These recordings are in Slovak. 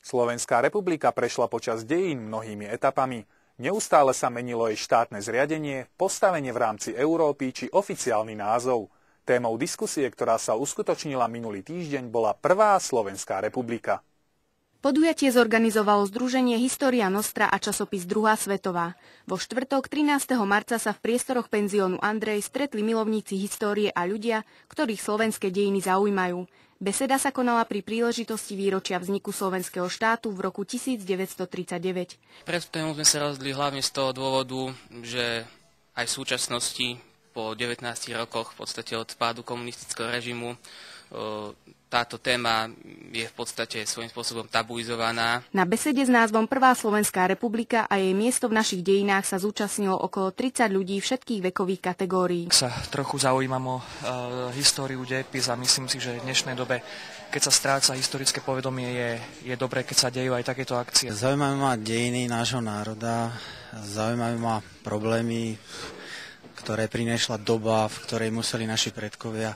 Slovenská republika prešla počas dejín mnohými etapami. Neustále sa menilo jej štátne zriadenie, postavenie v rámci Európy či oficiálny názov. Témou diskusie, ktorá sa uskutočnila minulý týždeň, bola prvá Slovenská republika. Podujatie zorganizovalo Združenie História Nostra a časopis Druhá svetová. Vo štvrtok 13. marca sa v priestoroch penziónu Andrej stretli milovníci histórie a ľudia, ktorých slovenské dejiny zaujímajú. Beseda sa konala pri príležitosti výročia vzniku slovenského štátu v roku 1939. Pred tému sme sa rozhodli hlavne z toho dôvodu, že aj v súčasnosti po 19 rokoch v podstate od pádu komunistického režimu táto téma je v podstate svojím spôsobom tabuizovaná. Na besede s názvom Prvá Slovenská republika a jej miesto v našich dejinách sa zúčastnilo okolo 30 ľudí všetkých vekových kategórií. Sa trochu zaujímam o históriu, dejepis a myslím si, že v dnešnej dobe, keď sa stráca historické povedomie, je dobré, keď sa dejú aj takéto akcie. Zaujímavé ma dejiny nášho národa, zaujímavé ma problémy, ktoré prinášla doba, v ktorej museli naši predkovia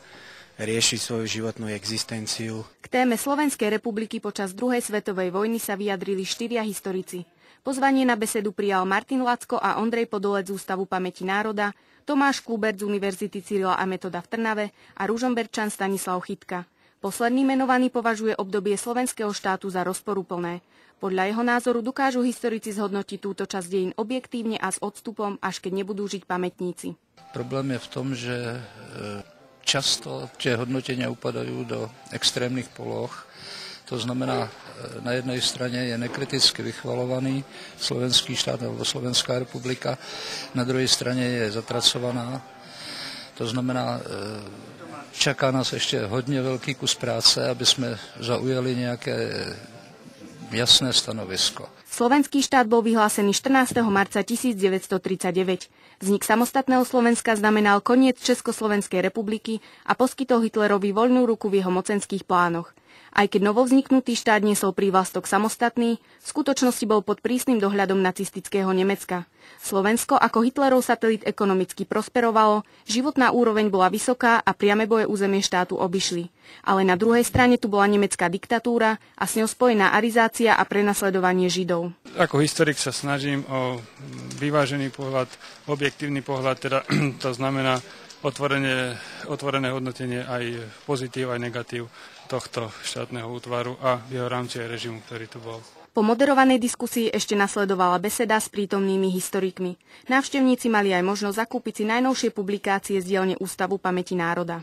riešiť svoju životnú existenciu. K téme Slovenskej republiky počas druhej svetovej vojny sa vyjadrili 4 historici. Pozvanie na besedu prijal Martin Lacko a Ondrej Podolec z Ústavu pamäti národa, Tomáš Klubert z Univerzity Cyrila a Metoda v Trnave a Ružomberčan Stanislav Chytka. Posledný menovaný považuje obdobie slovenského štátu za rozporuplné. Podľa jeho názoru dokážu historici zhodnotiť túto časť dejín objektívne a s odstupom, až keď nebudú žiť pamätníci. Problém je v tom, že často tie hodnotenia upadajú do extrémnych poloh. To znamená, na jednej strane je nekriticky vychvalovaný slovenský štát alebo Slovenská republika, na druhej strane je zatracovaná. To znamená, čaká nás ešte hodne veľký kus práce, aby sme zaujali nejaké jasné stanovisko. Slovenský štát bol vyhlásený 14. marca 1939. Vznik samostatného Slovenska znamenal koniec Československej republiky a poskytol Hitlerovi voľnú ruku v jeho mocenských plánoch. Aj keď novovzniknutý štát niesol prívlastok samostatný, v skutočnosti bol pod prísnym dohľadom nacistického Nemecka. Slovensko ako Hitlerov satelit ekonomicky prosperovalo, životná úroveň bola vysoká a priame boje územie štátu obišli. Ale na druhej strane tu bola nemecká diktatúra a s ňou spojená arizácia a prenasledovanie Židov. Ako historik sa snažím o vyvážený pohľad, objektívny pohľad, teda to znamená otvorené hodnotenie aj pozitív, aj negatív tohto štátneho útvaru a v jeho rámci aj režimu, ktorý tu bol. Po moderovanej diskusii ešte nasledovala beseda s prítomnými historikmi. Návštevníci mali aj možnosť zakúpiť si najnovšie publikácie z dielne Ústavu pamäti národa.